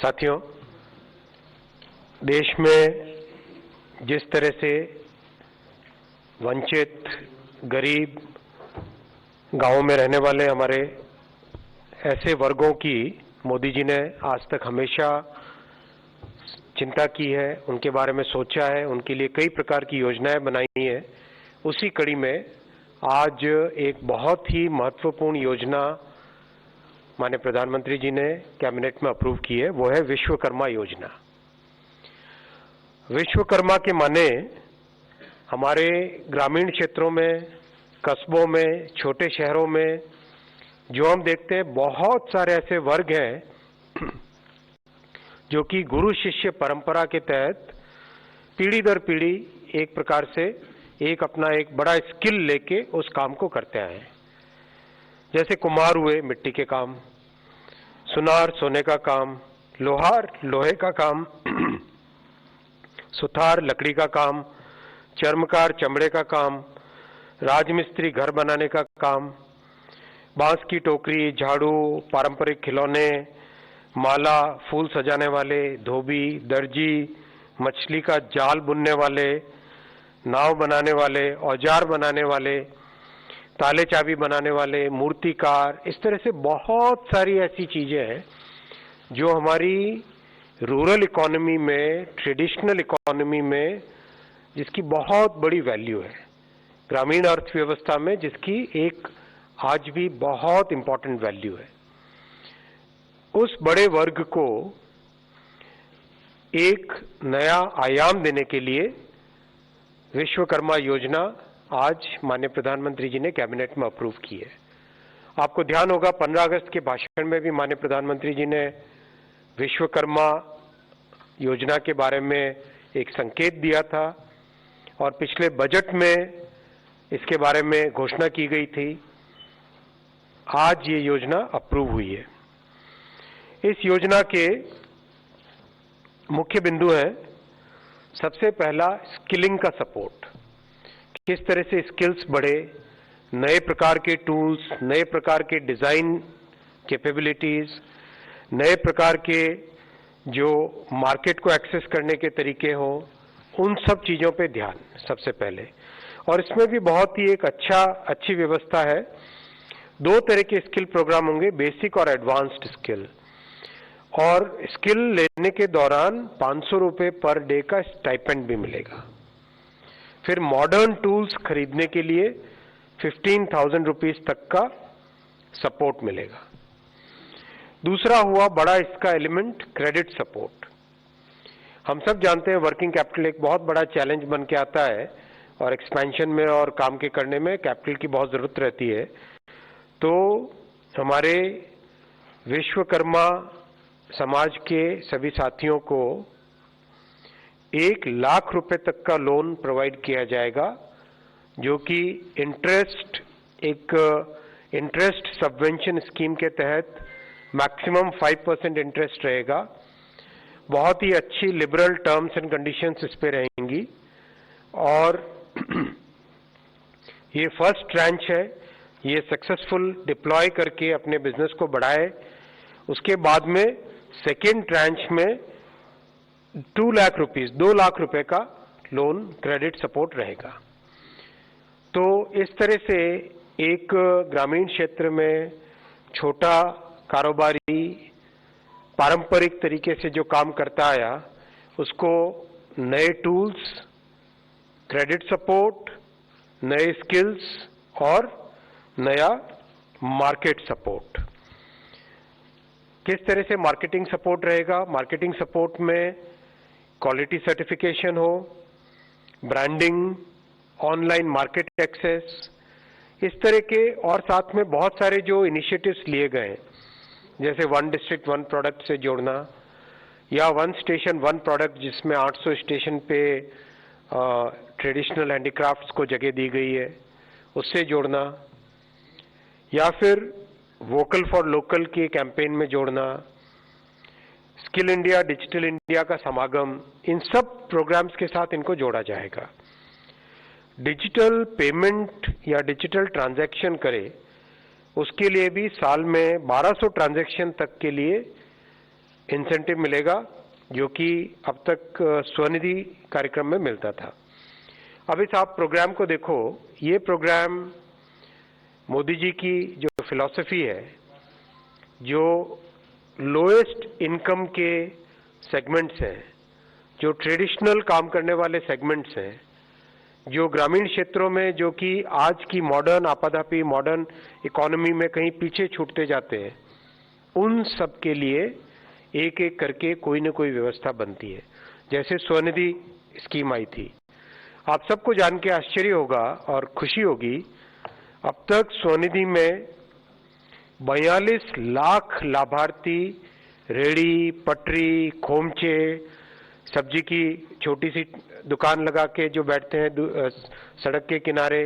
साथियों, देश में जिस तरह से वंचित, गरीब, गांवों में रहने वाले हमारे ऐसे वर्गों की मोदी जी ने आज तक हमेशा चिंता की है, उनके बारे में सोचा है, उनके लिए कई प्रकार की योजनाएं बनाई है। उसी कड़ी में आज एक बहुत ही महत्वपूर्ण योजना माननीय प्रधानमंत्री जी ने कैबिनेट में अप्रूव की है, वो है विश्वकर्मा योजना। विश्वकर्मा के माने हमारे ग्रामीण क्षेत्रों में, कस्बों में, छोटे शहरों में जो हम देखते हैं बहुत सारे ऐसे वर्ग हैं जो कि गुरु शिष्य परंपरा के तहत पीढ़ी दर पीढ़ी एक प्रकार से अपना एक बड़ा स्किल लेके उस काम को करते आए हैं। जैसे कुम्हार हुए मिट्टी के काम, सुनार सोने का काम, लोहार लोहे का काम, सुथार लकड़ी का काम, चर्मकार चमड़े का काम, राजमिस्त्री घर बनाने का काम, बांस की टोकरी, झाड़ू, पारंपरिक खिलौने, माला, फूल सजाने वाले, धोबी, दर्जी, मछली का जाल बुनने वाले, नाव बनाने वाले, औजार बनाने वाले, ताले चाबी बनाने वाले, मूर्तिकार, इस तरह से बहुत सारी ऐसी चीजें हैं जो हमारी रूरल इकोनॉमी में, ट्रेडिशनल इकोनॉमी में जिसकी बहुत बड़ी वैल्यू है, ग्रामीण अर्थव्यवस्था में जिसकी एक आज भी बहुत इंपॉर्टेंट वैल्यू है। उस बड़े वर्ग को एक नया आयाम देने के लिए विश्वकर्मा योजना आज माननीय प्रधानमंत्री जी ने कैबिनेट में अप्रूव की है। आपको ध्यान होगा 15 अगस्त के भाषण में भी माननीय प्रधानमंत्री जी ने विश्वकर्मा योजना के बारे में एक संकेत दिया था और पिछले बजट में इसके बारे में घोषणा की गई थी। आज ये योजना अप्रूव हुई है। इस योजना के मुख्य बिंदु हैं, सबसे पहला स्किलिंग का सपोर्ट, किस तरह से स्किल्स बढ़े, नए प्रकार के टूल्स, नए प्रकार के डिजाइन कैपेबिलिटीज, नए प्रकार के जो मार्केट को एक्सेस करने के तरीके हो, उन सब चीजों पे ध्यान सबसे पहले। और इसमें भी बहुत ही एक अच्छी व्यवस्था है। 2 तरह के स्किल प्रोग्राम होंगे, बेसिक और एडवांस्ड स्किल। और स्किल लेने के दौरान 500 रुपए पर डे का स्टाइपेंड भी मिलेगा। फिर मॉडर्न टूल्स खरीदने के लिए 15,000 रुपीज तक का सपोर्ट मिलेगा। दूसरा हुआ बड़ा इसका एलिमेंट क्रेडिट सपोर्ट। हम सब जानते हैं वर्किंग कैपिटल एक बहुत बड़ा चैलेंज बन के आता है और एक्सपेंशन में और काम के करने में कैपिटल की बहुत जरूरत रहती है। तो हमारे विश्वकर्मा समाज के सभी साथियों को 1 लाख रुपए तक का लोन प्रोवाइड किया जाएगा, जो कि इंटरेस्ट सबवेंशन स्कीम के तहत मैक्सिमम 5% इंटरेस्ट रहेगा। बहुत ही अच्छी लिबरल टर्म्स एंड कंडीशंस इस पे रहेंगी। और ये फर्स्ट ट्रांच है, ये सक्सेसफुल डिप्लॉय करके अपने बिजनेस को बढ़ाए। उसके बाद में सेकेंड ट्रांच में 2 लाख रुपए का लोन क्रेडिट सपोर्ट रहेगा। तो इस तरह से एक ग्रामीण क्षेत्र में छोटा कारोबारी पारंपरिक तरीके से जो काम करता आया, उसको नए टूल्स, क्रेडिट सपोर्ट, नए स्किल्स और नया मार्केट सपोर्ट। किस तरह से मार्केटिंग सपोर्ट रहेगा? मार्केटिंग सपोर्ट में क्वालिटी सर्टिफिकेशन हो, ब्रांडिंग, ऑनलाइन मार्केट एक्सेस, इस तरह के और साथ में बहुत सारे जो इनिशिएटिव्स लिए गए हैं, जैसे 1 डिस्ट्रिक्ट 1 प्रोडक्ट से जोड़ना या 1 स्टेशन 1 प्रोडक्ट जिसमें 800 स्टेशन पे ट्रेडिशनल हैंडीक्राफ्ट्स को जगह दी गई है, उससे जोड़ना, या फिर वोकल फॉर लोकल के कैंपेन में जोड़ना, स्किल इंडिया, डिजिटल इंडिया का समागम, इन सब प्रोग्राम्स के साथ इनको जोड़ा जाएगा। डिजिटल पेमेंट या डिजिटल ट्रांजैक्शन करे, उसके लिए भी साल में 1200 ट्रांजैक्शन तक के लिए इंसेंटिव मिलेगा, जो कि अब तक स्वनिधि कार्यक्रम में मिलता था। अब इस आप प्रोग्राम को देखो, ये प्रोग्राम मोदी जी की जो फिलॉसफी है, जो लोएस्ट इनकम के सेगमेंट्स हैं, जो ट्रेडिशनल काम करने वाले सेगमेंट्स हैं, जो ग्रामीण क्षेत्रों में, जो कि आज की मॉडर्न आपाधापी मॉडर्न इकोनॉमी में कहीं पीछे छूटते जाते हैं, उन सब के लिए एक एक करके कोई न कोई व्यवस्था बनती है। जैसे स्वनिधि स्कीम आई थी, आप सबको जान के आश्चर्य होगा और खुशी होगी, अब तक स्वनिधि में 42 लाख लाभार्थी रेड़ी, पटरी, खोमचे, सब्जी की छोटी सी दुकान लगा के जो बैठते हैं सड़क के किनारे,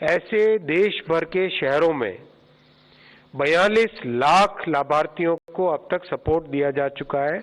ऐसे देश भर के शहरों में 42 लाख लाभार्थियों को अब तक सपोर्ट दिया जा चुका है।